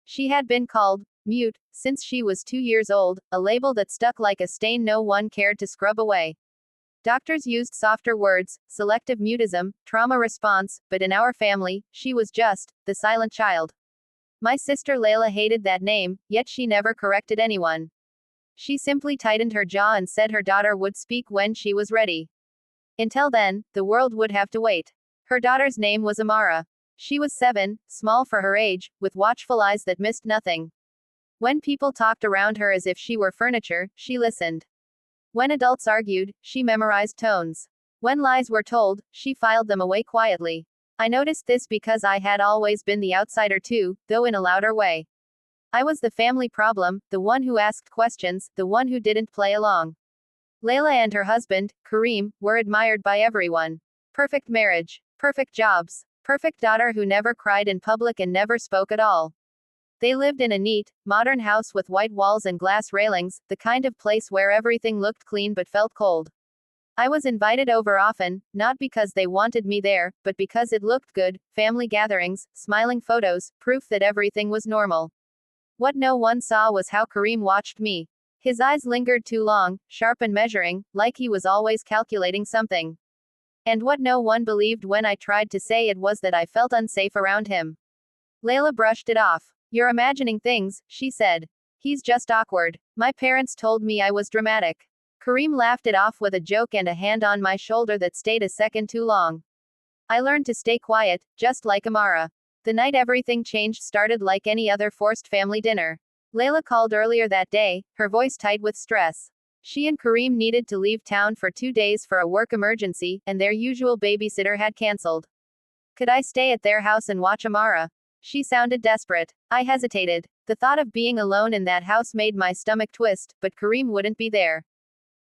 She had been called mute since she was 2 years old, a label that stuck like a stain no one cared to scrub away. Doctors used softer words, selective mutism, trauma response, but in our family, she was just the silent child. My sister Layla hated that name, yet she never corrected anyone. She simply tightened her jaw and said her daughter would speak when she was ready. Until then, the world would have to wait. Her daughter's name was Amara. She was 7, small for her age, with watchful eyes that missed nothing. When people talked around her as if she were furniture, she listened. When adults argued, she memorized tones. When lies were told, she filed them away quietly. I noticed this because I had always been the outsider too, though in a louder way. I was the family problem, the one who asked questions, the one who didn't play along. Layla and her husband, Kareem, were admired by everyone. Perfect marriage. Perfect jobs. Perfect daughter who never cried in public and never spoke at all. They lived in a neat, modern house with white walls and glass railings, the kind of place where everything looked clean but felt cold. I was invited over often, not because they wanted me there, but because it looked good, family gatherings, smiling photos, proof that everything was normal. What no one saw was how Kareem watched me. His eyes lingered too long, sharp and measuring, like he was always calculating something. And what no one believed when I tried to say it was that I felt unsafe around him. Layla brushed it off. "You're imagining things," she said. "He's just awkward. My parents told me I was dramatic." Kareem laughed it off with a joke and a hand on my shoulder that stayed a second too long. I learned to stay quiet, just like Amara. The night everything changed started like any other forced family dinner. Layla called earlier that day, her voice tight with stress. She and Kareem needed to leave town for 2 days for a work emergency, and their usual babysitter had cancelled. Could I stay at their house and watch Amara? She sounded desperate. I hesitated. The thought of being alone in that house made my stomach twist, but Kareem wouldn't be there.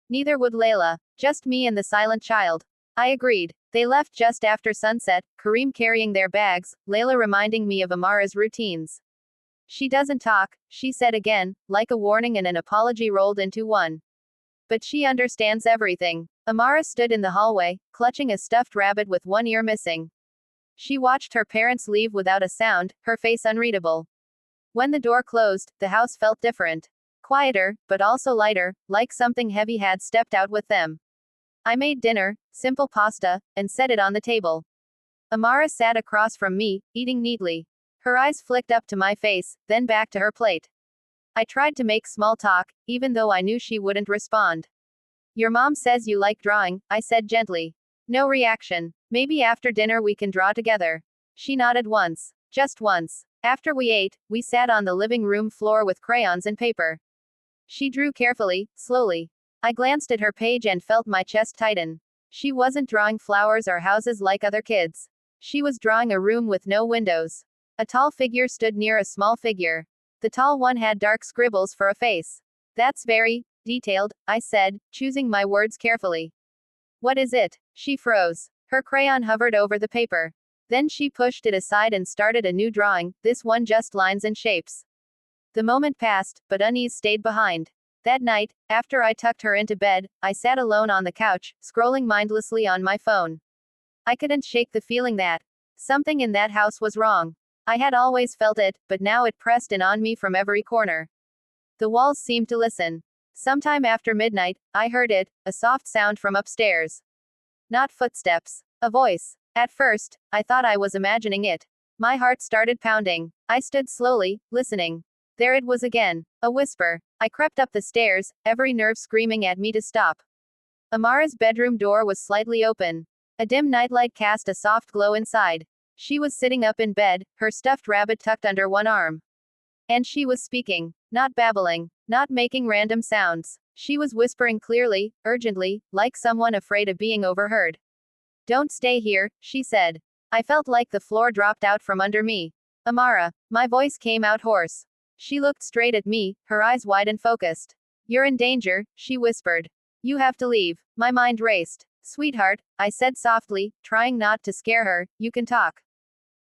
Neither would Layla. Just me and the silent child. I agreed. They left just after sunset, Kareem carrying their bags, Layla reminding me of Amara's routines. "She doesn't talk," she said again, like a warning and an apology rolled into one. "But she understands everything." Amara stood in the hallway, clutching a stuffed rabbit with one ear missing. She watched her parents leave without a sound, her face unreadable. When the door closed, the house felt different. Quieter, but also lighter, like something heavy had stepped out with them. I made dinner, simple pasta, and set it on the table. Amara sat across from me, eating neatly. Her eyes flicked up to my face, then back to her plate. I tried to make small talk, even though I knew she wouldn't respond. "Your mom says you like drawing," I said gently. No reaction. "Maybe after dinner we can draw together." She nodded once. Just once. After we ate, we sat on the living room floor with crayons and paper. She drew carefully, slowly. I glanced at her page and felt my chest tighten. She wasn't drawing flowers or houses like other kids. She was drawing a room with no windows. A tall figure stood near a small figure. The tall one had dark scribbles for a face. "That's very detailed," I said, choosing my words carefully. "What is it?" She froze. Her crayon hovered over the paper. Then she pushed it aside and started a new drawing, this one just lines and shapes. The moment passed, but unease stayed behind. That night, after I tucked her into bed, I sat alone on the couch, scrolling mindlessly on my phone. I couldn't shake the feeling that something in that house was wrong. I had always felt it, but now it pressed in on me from every corner. The walls seemed to listen. Sometime after midnight, I heard it, a soft sound from upstairs. Not footsteps. A voice. At first, I thought I was imagining it. My heart started pounding. I stood slowly, listening. There it was again. A whisper. I crept up the stairs, every nerve screaming at me to stop. Amara's bedroom door was slightly open. A dim nightlight cast a soft glow inside. She was sitting up in bed, her stuffed rabbit tucked under one arm. And she was speaking. Not babbling. Not making random sounds. She was whispering clearly, urgently, like someone afraid of being overheard. "Don't stay here," she said. I felt like the floor dropped out from under me. "Amara." My voice came out hoarse. She looked straight at me, her eyes wide and focused. "You're in danger," she whispered. "You have to leave." My mind raced. "Sweetheart," I said softly, trying not to scare her, "you can talk."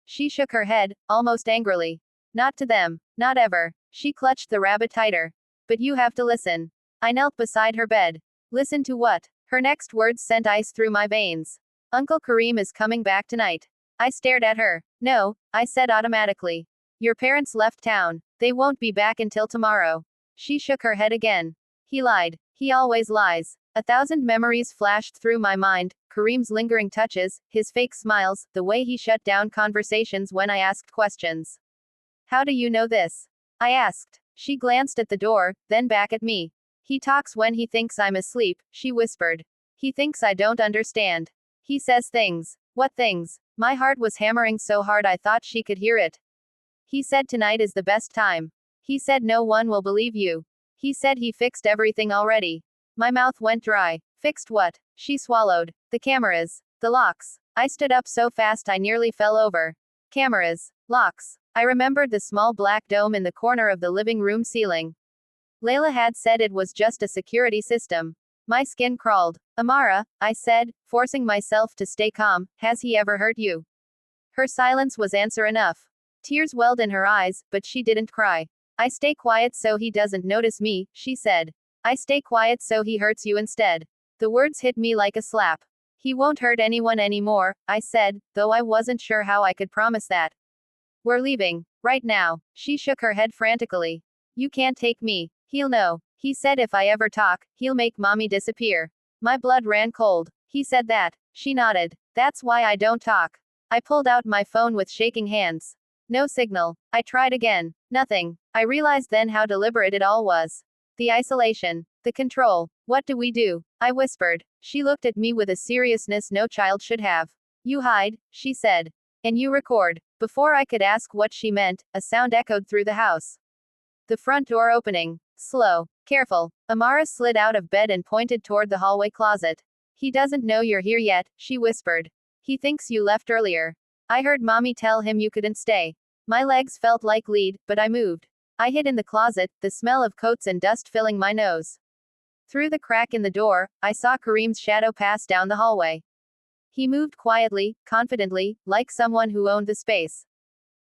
She shook her head, almost angrily. "Not to them. Not ever." She clutched the rabbit tighter. "But you have to listen." I knelt beside her bed. "Listen to what?" Her next words sent ice through my veins. "Uncle Kareem is coming back tonight." I stared at her. "No," I said automatically. "Your parents left town. They won't be back until tomorrow. She shook her head again. He lied. He always lies. 1,000 memories flashed through my mind, Kareem's lingering touches, his fake smiles, the way he shut down conversations when I asked questions. How do you know this? I asked. She glanced at the door, then back at me. He talks when he thinks I'm asleep, she whispered. He thinks I don't understand. He says things. What things? My heart was hammering so hard I thought she could hear it. He said tonight is the best time. He said no one will believe you. He said he fixed everything already. My mouth went dry. Fixed what? She swallowed. The cameras. The locks. I stood up so fast I nearly fell over. Cameras. Locks. I remembered the small black dome in the corner of the living room ceiling. Layla had said it was just a security system. My skin crawled. Amara, I said, forcing myself to stay calm, has he ever hurt you? Her silence was answer enough. Tears welled in her eyes, but she didn't cry. I stay quiet so he doesn't notice me, she said. I stay quiet so he hurts you instead. The words hit me like a slap. He won't hurt anyone anymore, I said, though I wasn't sure how I could promise that. We're leaving. Right now. She shook her head frantically. You can't take me. He'll know. He said if I ever talk, he'll make mommy disappear. My blood ran cold. He said that. She nodded. That's why I don't talk. I pulled out my phone with shaking hands. No signal. I tried again. Nothing. I realized then how deliberate it all was. The isolation. The control. What do we do? I whispered. She looked at me with a seriousness no child should have. You hide, she said. And you record. Before I could ask what she meant, a sound echoed through the house. The front door opening. Slow. Careful. Amara slid out of bed and pointed toward the hallway closet. He doesn't know you're here yet, she whispered. He thinks you left earlier. I heard mommy tell him you couldn't stay. My legs felt like lead, but I moved. I hid in the closet, the smell of coats and dust filling my nose. Through the crack in the door, I saw Kareem's shadow pass down the hallway. He moved quietly, confidently, like someone who owned the space.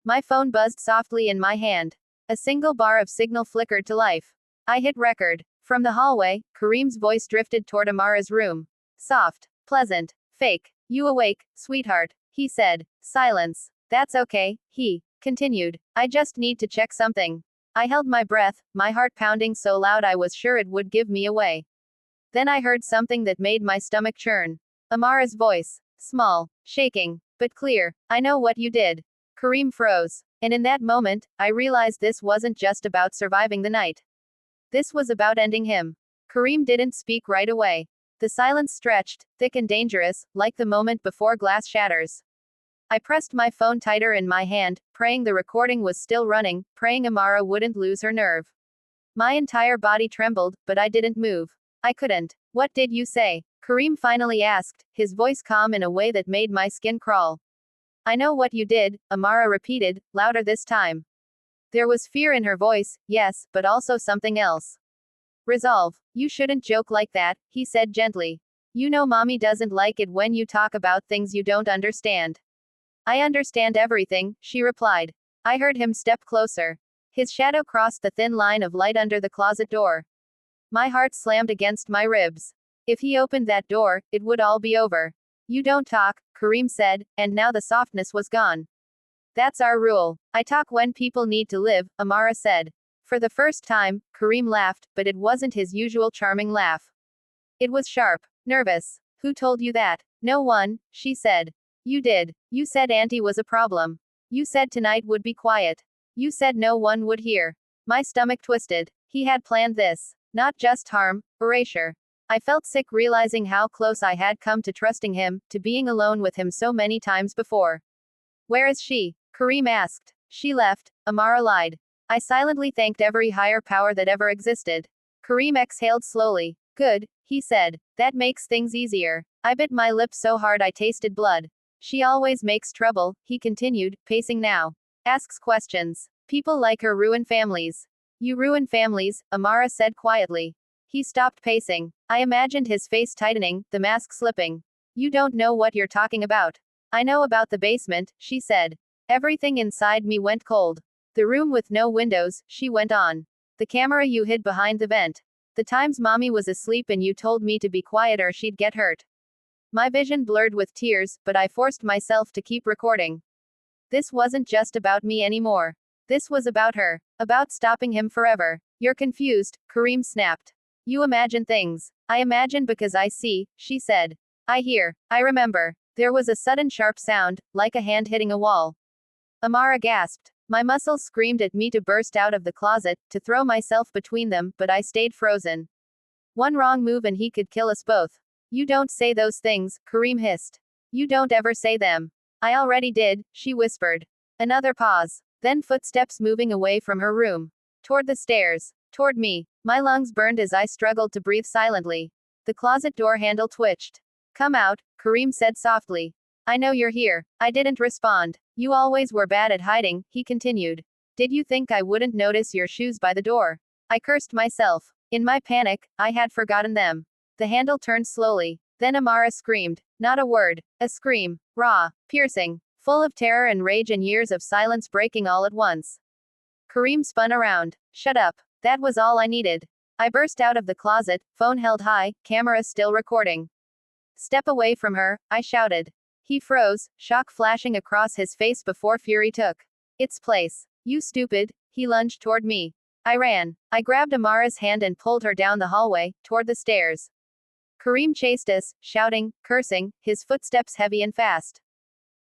My phone buzzed softly in my hand. A single bar of signal flickered to life. I hit record. From the hallway, Kareem's voice drifted toward Amara's room. Soft. Pleasant. Fake. You awake, sweetheart, he said. Silence. That's okay, he continued. I just need to check something. I held my breath, my heart pounding so loud I was sure it would give me away. Then I heard something that made my stomach churn. Amara's voice. Small. Shaking. But clear. I know what you did. Kareem froze. And in that moment, I realized this wasn't just about surviving the night. This was about ending him. Kareem didn't speak right away. The silence stretched, thick and dangerous, like the moment before glass shatters. I pressed my phone tighter in my hand, praying the recording was still running, praying Amara wouldn't lose her nerve. My entire body trembled, but I didn't move. I couldn't. What did you say? Kareem finally asked, his voice calm in a way that made my skin crawl. I know what you did, Amara repeated, louder this time. There was fear in her voice, yes, but also something else. Resolve. You shouldn't joke like that, he said gently. You know mommy doesn't like it when you talk about things you don't understand. I understand everything, she replied. I heard him step closer. His shadow crossed the thin line of light under the closet door. My heart slammed against my ribs. If he opened that door, it would all be over. You don't talk, Kareem said, and now the softness was gone. That's our rule. I talk when people need to live, Amara said. For the first time, Kareem laughed, but it wasn't his usual charming laugh. It was sharp. Nervous. Who told you that? No one, she said. You did. You said Auntie was a problem. You said tonight would be quiet. You said no one would hear. My stomach twisted. He had planned this. Not just harm, erasure. I felt sick realizing how close I had come to trusting him, to being alone with him so many times before. Where is she? Kareem asked. She left, Amara lied. I silently thanked every higher power that ever existed. Kareem exhaled slowly. Good, he said. That makes things easier. I bit my lip so hard I tasted blood. She always makes trouble, he continued, pacing now. Asks questions. People like her ruin families. You ruin families, Amara said quietly. He stopped pacing. I imagined his face tightening, the mask slipping. You don't know what you're talking about. I know about the basement, she said. Everything inside me went cold. The room with no windows, she went on. The camera you hid behind the vent. The times mommy was asleep and you told me to be quiet or she'd get hurt. My vision blurred with tears, but I forced myself to keep recording. This wasn't just about me anymore. This was about her. About stopping him forever. You're confused, Kareem snapped. You imagine things. I imagine because I see, she said. I hear. I remember. There was a sudden sharp sound, like a hand hitting a wall. Amara gasped. My muscles screamed at me to burst out of the closet, to throw myself between them, but I stayed frozen. One wrong move and he could kill us both. You don't say those things, Kareem hissed. You don't ever say them. I already did, she whispered. Another pause. Then footsteps moving away from her room. Toward the stairs. Toward me. My lungs burned as I struggled to breathe silently. The closet door handle twitched. Come out, Kareem said softly. I know you're here. I didn't respond. You always were bad at hiding, he continued. Did you think I wouldn't notice your shoes by the door? I cursed myself. In my panic, I had forgotten them. The handle turned slowly. Then Amara screamed. Not a word. A scream. Raw. Piercing. Full of terror and rage and years of silence breaking all at once. Kareem spun around. Shut up. That was all I needed. I burst out of the closet, phone held high, camera still recording. Step away from her, I shouted. He froze, shock flashing across his face before fury took its place. You stupid, he lunged toward me. I ran. I grabbed Amara's hand and pulled her down the hallway, toward the stairs. Kareem chased us, shouting, cursing, his footsteps heavy and fast.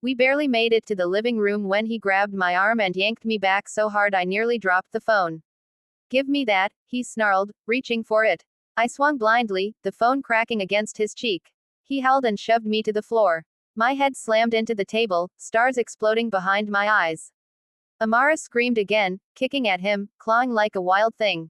We barely made it to the living room when he grabbed my arm and yanked me back so hard I nearly dropped the phone. Give me that, he snarled, reaching for it. I swung blindly, the phone cracking against his cheek. He held and shoved me to the floor. My head slammed into the table, stars exploding behind my eyes. Amara screamed again, kicking at him, clawing like a wild thing.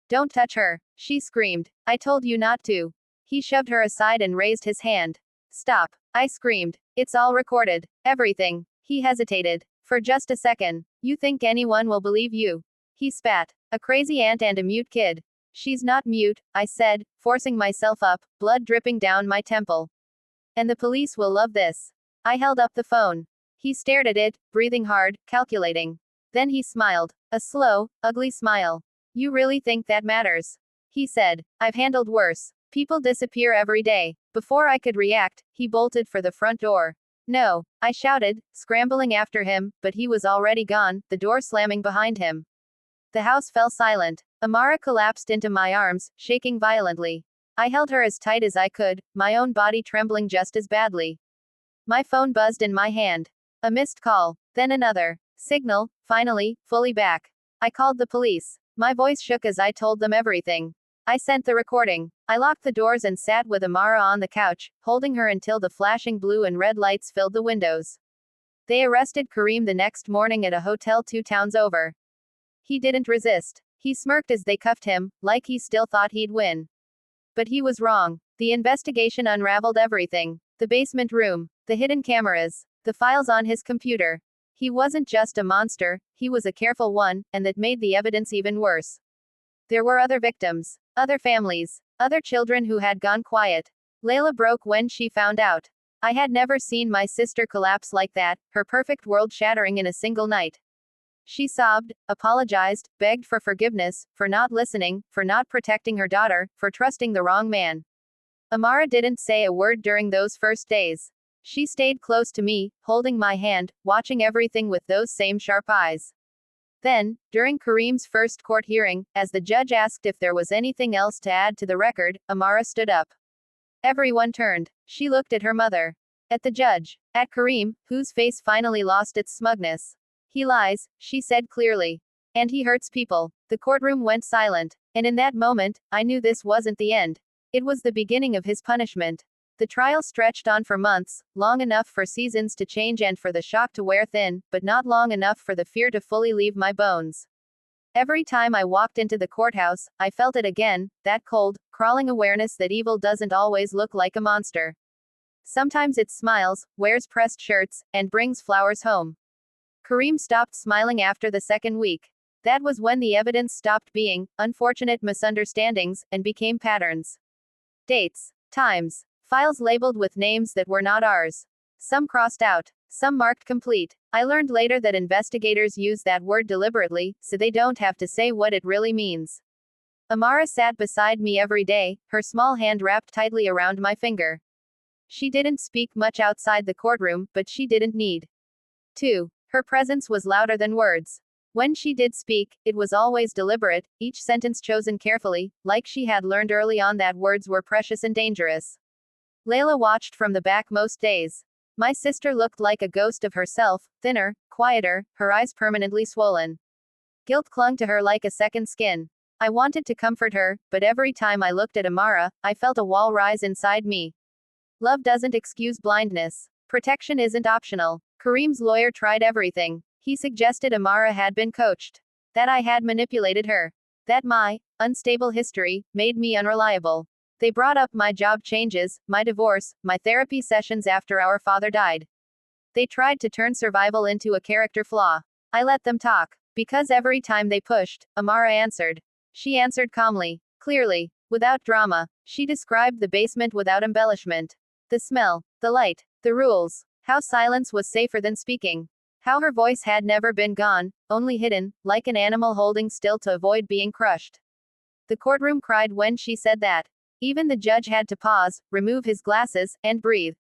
Don't touch her, she screamed. I told you not to. He shoved her aside and raised his hand. Stop, I screamed. It's all recorded. Everything. He hesitated. For just a second. You think anyone will believe you? He spat. A crazy aunt and a mute kid. She's not mute, I said, forcing myself up, blood dripping down my temple. And the police will love this. I held up the phone. He stared at it, breathing hard, calculating. Then he smiled. A slow, ugly smile. You really think that matters? He said. I've handled worse. People disappear every day. Before I could react, he bolted for the front door. No, I shouted, scrambling after him, but he was already gone, the door slamming behind him. The house fell silent. Amara collapsed into my arms, shaking violently. I held her as tight as I could, my own body trembling just as badly. My phone buzzed in my hand. A missed call. Then another. Signal, finally, fully back. I called the police. My voice shook as I told them everything. I sent the recording. I locked the doors and sat with Amara on the couch, holding her until the flashing blue and red lights filled the windows. They arrested Kareem the next morning at a hotel 2 towns over. He didn't resist. He smirked as they cuffed him, like he still thought he'd win. But he was wrong. The investigation unraveled everything. The basement room, the hidden cameras, the files on his computer. He wasn't just a monster, he was a careful one, and that made the evidence even worse. There were other victims, other families, other children who had gone quiet. Layla broke when she found out. I had never seen my sister collapse like that, her perfect world shattering in a single night. She sobbed, apologized, begged for forgiveness, for not listening, for not protecting her daughter, for trusting the wrong man. Amara didn't say a word during those first days. She stayed close to me, holding my hand, watching everything with those same sharp eyes. Then, during Kareem's first court hearing, as the judge asked if there was anything else to add to the record, Amara stood up. Everyone turned. She looked at her mother. At the judge. At Kareem, whose face finally lost its smugness. He lies, she said clearly. And he hurts people. The courtroom went silent. And in that moment, I knew this wasn't the end. It was the beginning of his punishment. The trial stretched on for months, long enough for seasons to change and for the shock to wear thin, but not long enough for the fear to fully leave my bones. Every time I walked into the courthouse, I felt it again, that cold, crawling awareness that evil doesn't always look like a monster. Sometimes it smiles, wears pressed shirts, and brings flowers home. Kareem stopped smiling after the second week. That was when the evidence stopped being unfortunate misunderstandings and became patterns. Dates, times, files labeled with names that were not ours. Some crossed out, some marked complete. I learned later that investigators use that word deliberately, so they don't have to say what it really means. Amara sat beside me every day, her small hand wrapped tightly around my finger. She didn't speak much outside the courtroom, but she didn't need to. Her presence was louder than words. When she did speak, it was always deliberate, each sentence chosen carefully, like she had learned early on that words were precious and dangerous. Layla watched from the back most days. My sister looked like a ghost of herself, thinner, quieter, her eyes permanently swollen. Guilt clung to her like a second skin. I wanted to comfort her, but every time I looked at Amara, I felt a wall rise inside me. Love doesn't excuse blindness. Protection isn't optional. Kareem's lawyer tried everything. He suggested Amara had been coached. That I had manipulated her. That my unstable history made me unreliable. They brought up my job changes, my divorce, my therapy sessions after our father died. They tried to turn survival into a character flaw. I let them talk. Because every time they pushed, Amara answered. She answered calmly, clearly, without drama. She described the basement without embellishment. The smell, the light, the rules. How silence was safer than speaking. How her voice had never been gone, only hidden, like an animal holding still to avoid being crushed. The courtroom cried when she said that. Even the judge had to pause, remove his glasses, and breathe.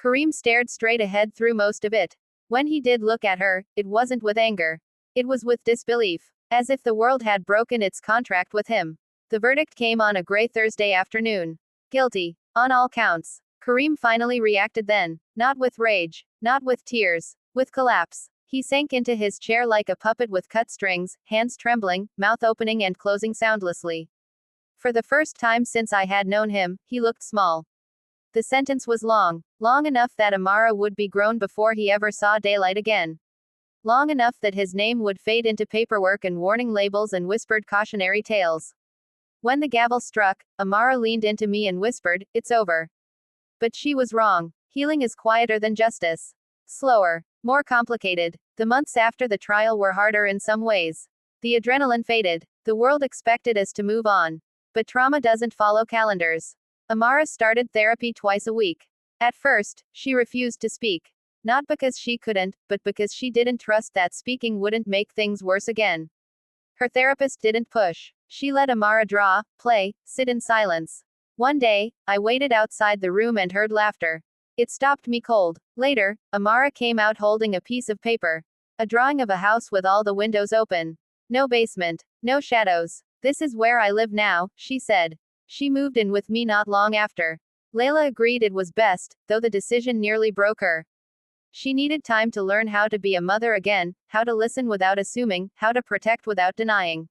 Kareem stared straight ahead through most of it. When he did look at her, it wasn't with anger. It was with disbelief. As if the world had broken its contract with him. The verdict came on a gray Thursday afternoon. Guilty. On all counts. Kareem finally reacted then. Not with rage. Not with tears. With collapse. He sank into his chair like a puppet with cut strings, hands trembling, mouth opening and closing soundlessly. For the first time since I had known him, he looked small. The sentence was long. Long enough that Amara would be grown before he ever saw daylight again. Long enough that his name would fade into paperwork and warning labels and whispered cautionary tales. When the gavel struck, Amara leaned into me and whispered, "It's over." But she was wrong. Healing is quieter than justice. Slower. More complicated. The months after the trial were harder in some ways. The adrenaline faded. The world expected us to move on. But trauma doesn't follow calendars. Amara started therapy twice a week. At first, she refused to speak. Not because she couldn't, but because she didn't trust that speaking wouldn't make things worse again. Her therapist didn't push. She let Amara draw, play, sit in silence. One day, I waited outside the room and heard laughter. It stopped me cold. Later, Amara came out holding a piece of paper. A drawing of a house with all the windows open. No basement. No shadows. "This is where I live now," she said. She moved in with me not long after. Layla agreed it was best, though the decision nearly broke her. She needed time to learn how to be a mother again, how to listen without assuming, how to protect without denying.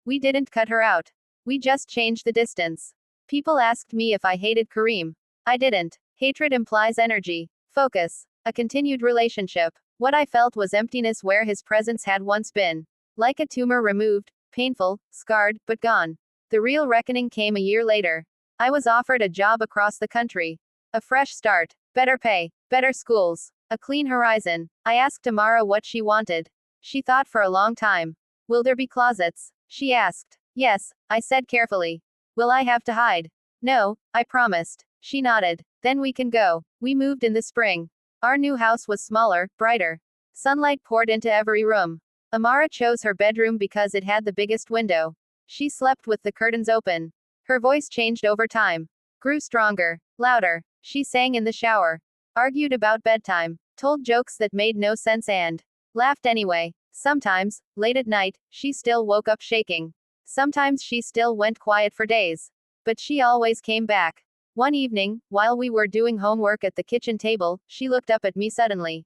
We didn't cut her out. We just changed the distance. People asked me if I hated Kareem. I didn't. Hatred implies energy, focus, a continued relationship. What I felt was emptiness where his presence had once been. Like a tumor removed, painful, scarred, but gone. The real reckoning came a year later. I was offered a job across the country. A fresh start, better pay, better schools, a clean horizon. I asked Amara what she wanted. She thought for a long time. "Will there be closets?" she asked. "Yes," I said carefully. "Will I have to hide?" "No," I promised. She nodded. "Then we can go." We moved in the spring. Our new house was smaller, brighter. Sunlight poured into every room. Amara chose her bedroom because it had the biggest window. She slept with the curtains open. Her voice changed over time. Grew stronger, louder. She sang in the shower. Argued about bedtime. Told jokes that made no sense and laughed anyway. Sometimes, late at night, she still woke up shaking. Sometimes she still went quiet for days. But she always came back. One evening, while we were doing homework at the kitchen table, she looked up at me suddenly.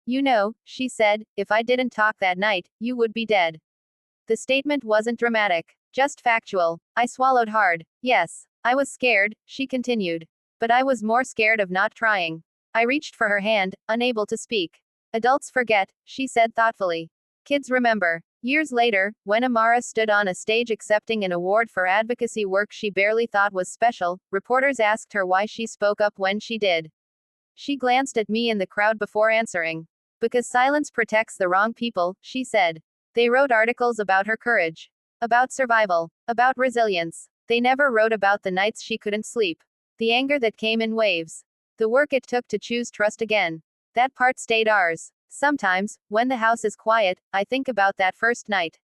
"You know," she said, "if I didn't talk that night, you would be dead." The statement wasn't dramatic, just factual. I swallowed hard. Yes, I was scared, she continued. But I was more scared of not trying. I reached for her hand, unable to speak. "Adults forget," she said thoughtfully. "Kids remember." Years later, when Amara stood on a stage accepting an award for advocacy work she barely thought was special, reporters asked her why she spoke up when she did. She glanced at me in the crowd before answering. "Because silence protects the wrong people," she said. They wrote articles about her courage. About survival. About resilience. They never wrote about the nights she couldn't sleep. The anger that came in waves. The work it took to choose trust again. That part stayed ours. Sometimes, when the house is quiet, I think about that first night.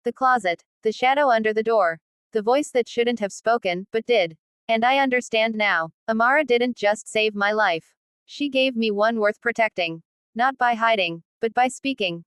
The closet. The shadow under the door. The voice that shouldn't have spoken, but did. And I understand now. Amara didn't just save my life. She gave me one worth protecting. Not by hiding, but by speaking.